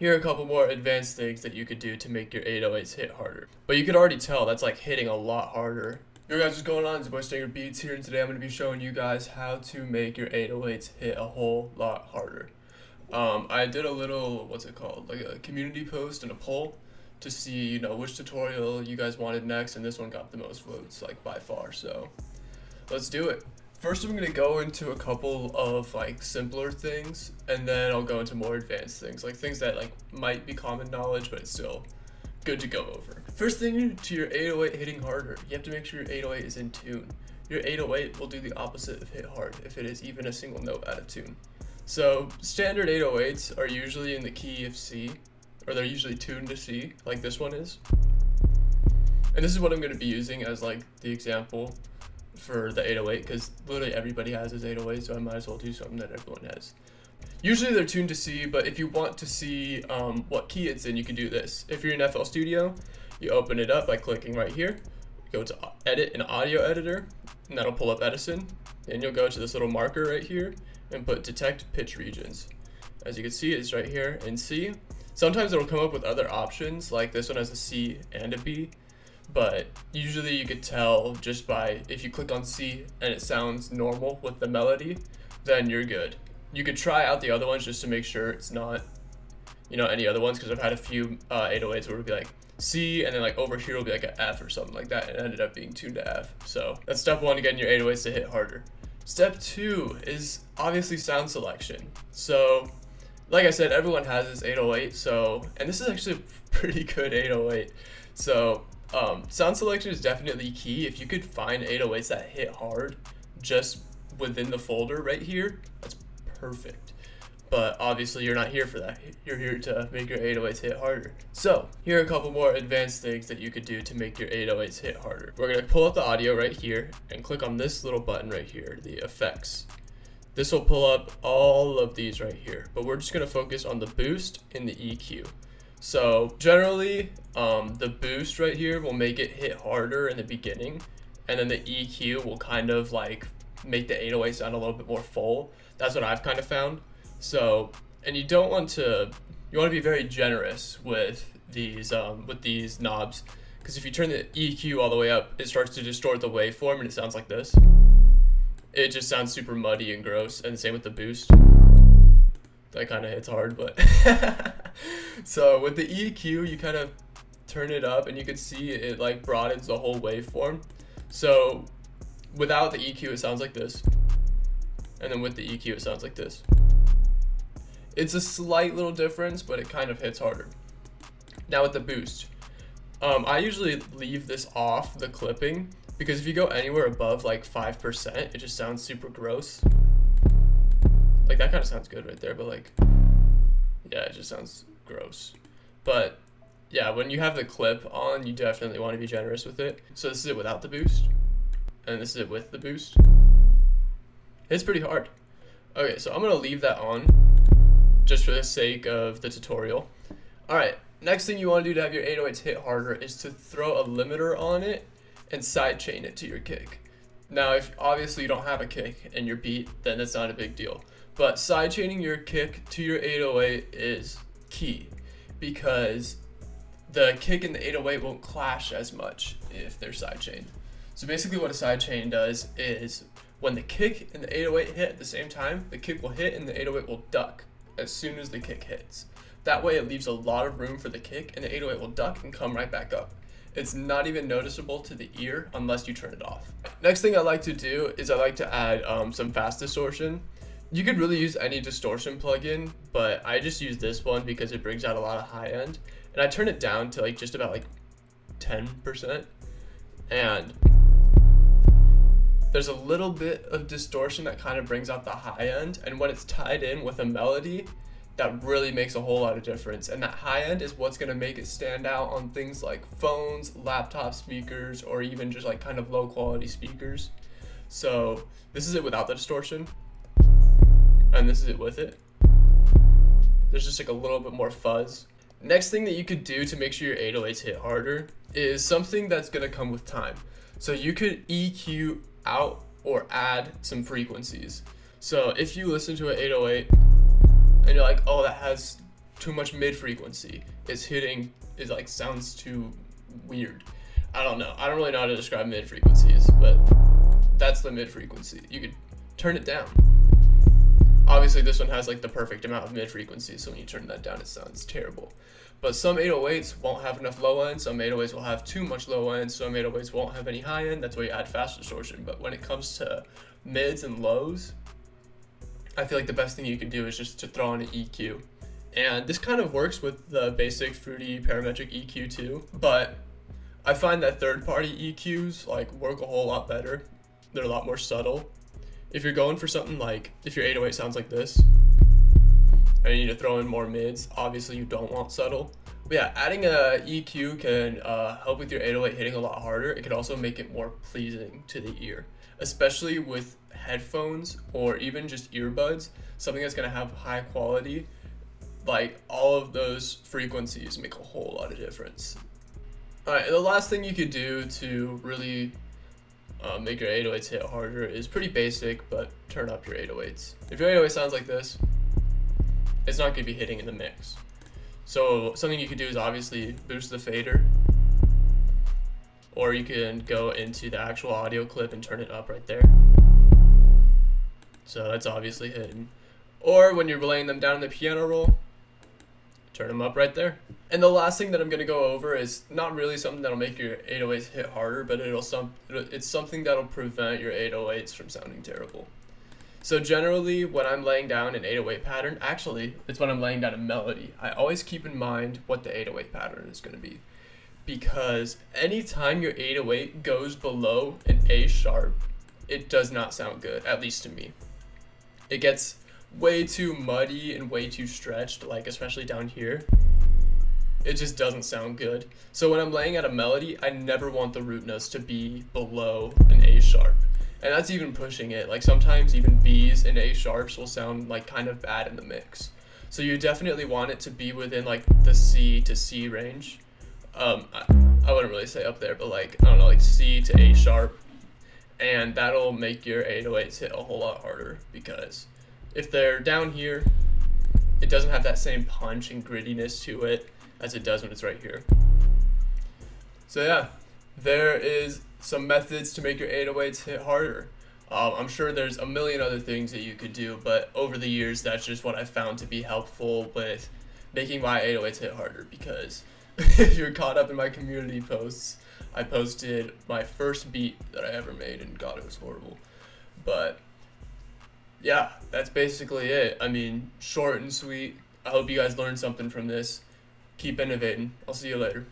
Here are a couple more advanced things that you could do to make your 808s hit harder. But you could already tell that's like hitting a lot harder. Yo guys, what's going on? It's your boy Stinger Beats here, and today I'm going to be showing you guys how to make your 808s hit a whole lot harder. I did a little, like a community post and a poll to see, which tutorial you guys wanted next, and this one got the most votes, like by far, so let's do it. First, I'm going to go into a couple of like simpler things, and then I'll go into more advanced things, like things that like might be common knowledge, but it's still good to go over. First thing, to your 808 hitting harder, you have to make sure your 808 is in tune. Your 808 will do the opposite of hit hard if it is even a single note out of tune. So standard 808s are usually in the key of C, or they're usually tuned to C, like this one is. And this is what I'm going to be using as like the example for the 808, because literally everybody has his 808, so I might as well do something that everyone has. Usually they're tuned to C, but if you want to see what key it's in, you can do this. If you're in FL Studio, you open it up by clicking right here, go to Edit in Audio Editor, and that'll pull up Edison. Then you'll go to this little marker right here and put Detect Pitch Regions. As you can see, it's right here in C. Sometimes it'll come up with other options, like this one has a C and a B, but usually you could tell just by, if you click on C and it sounds normal with the melody, then you're good. You could try out the other ones just to make sure it's not, any other ones, because I've had a few 808s where it would be like C, and then like over here will be like an F or something like that, and it ended up being tuned to F. So that's step one to getting your 808s to hit harder. Step two is obviously sound selection. So like I said, everyone has this 808, and this is actually a pretty good 808. So sound selection is definitely key. If you could find 808s that hit hard just within the folder right here, that's perfect. But obviously you're not here for that. You're here to make your 808s hit harder. So here are a couple more advanced things that you could do to make your 808s hit harder. We're going to pull up the audio right here and click on this little button right here, the effects. This will pull up all of these right here, but we're just going to focus on the boost and the EQ. So generally, the boost right here will make it hit harder in the beginning, and then the EQ will kind of like make the 808 sound a little bit more full. That's what I've kind of found. So, and you want to be very generous with these knobs, because if you turn the EQ all the way up, it starts to distort the waveform and it sounds like this. It just sounds super muddy and gross, and the same with the boost. That kind of hits hard, but so with the EQ, you kind of turn it up and you can see it like broadens the whole waveform. So without the EQ, it sounds like this, and then with the EQ, it sounds like this. It's a slight little difference, but it kind of hits harder. Now with the boost, I usually leave this off the clipping, because if you go anywhere above like 5%, it just sounds super gross. Like that kind of sounds good right there, but like, yeah, it just sounds gross. But yeah, when you have the clip on, you definitely want to be generous with it. So this is it without the boost, and this is it with the boost. It's pretty hard. Okay, so I'm gonna leave that on just for the sake of the tutorial. All right, next thing you want to do to have your 808s hit harder is to throw a limiter on it and sidechain it to your kick. Now, if obviously you don't have a kick in your beat, then that's not a big deal. But sidechaining your kick to your 808 is key, because the kick and the 808 won't clash as much if they're sidechained. So basically what a sidechain does is when the kick and the 808 hit at the same time, the kick will hit and the 808 will duck as soon as the kick hits. That way it leaves a lot of room for the kick, and the 808 will duck and come right back up. It's not even noticeable to the ear unless you turn it off. Next thing I like to do is I like to add some fast distortion. You could really use any distortion plugin, but I just use this one because it brings out a lot of high end. And I turn it down to like just about like 10%. And there's a little bit of distortion that kind of brings out the high end. And when it's tied in with a melody, that really makes a whole lot of difference. And that high end is what's gonna make it stand out on things like phones, laptop speakers, or even just like kind of low quality speakers. So this is it without the distortion, and this is it with it. There's just like a little bit more fuzz. Next thing that you could do to make sure your 808s hit harder is something that's gonna come with time. So you could EQ out or add some frequencies. So if you listen to an 808 and you're like, oh, that has too much mid frequency. It's like sounds too weird. I don't know. I don't really know how to describe mid frequencies, but that's the mid frequency. You could turn it down. Obviously this one has like the perfect amount of mid frequency, so when you turn that down it sounds terrible. But some 808s won't have enough low end, some 808s will have too much low end, some 808s won't have any high end, that's why you add fast distortion. But when it comes to mids and lows, I feel like the best thing you can do is just to throw on an EQ. And this kind of works with the basic fruity parametric EQ too, but I find that third-party EQs like work a whole lot better. They're a lot more subtle. If you're going for something like, if your 808 sounds like this, and you need to throw in more mids, obviously you don't want subtle. But yeah, adding a EQ can help with your 808 hitting a lot harder. It could also make it more pleasing to the ear, especially with headphones or even just earbuds, something that's gonna have high quality. Like all of those frequencies make a whole lot of difference. All right, the last thing you could do to really make your 808s hit harder is pretty basic, but turn up your 808s. If your 808 sounds like this, it's not gonna be hitting in the mix. So something you could do is obviously boost the fader, or you can go into the actual audio clip and turn it up right there. So that's obviously hitting. Or when you're laying them down in the piano roll, turn them up right there. And the last thing that I'm gonna go over is not really something that'll make your 808s hit harder, but it's something that'll prevent your 808s from sounding terrible. So generally, when I'm laying down an 808 pattern, actually, it's when I'm laying down a melody, I always keep in mind what the 808 pattern is gonna be. Because anytime your 808 goes below an A sharp, it does not sound good, at least to me. It gets way too muddy and way too stretched, like especially down here. It just doesn't sound good. So when I'm laying at a melody, I never want the root notes to be below an A sharp. And that's even pushing it. Like sometimes even B's and A sharps will sound like kind of bad in the mix. So you definitely want it to be within like the C to C range. I wouldn't really say up there, but like, I don't know, like C to A sharp. And that'll make your 808s hit a whole lot harder, because if they're down here, it doesn't have that same punch and grittiness to it as it does when it's right here. So yeah, there is some methods to make your 808s hit harder. I'm sure there's a million other things that you could do, but over the years, that's just what I found to be helpful with making my 808s hit harder. Because if you're caught up in my community posts, I posted my first beat that I ever made, and God, it was horrible. But yeah, that's basically it. I mean, short and sweet. I hope you guys learned something from this. Keep innovating. I'll see you later.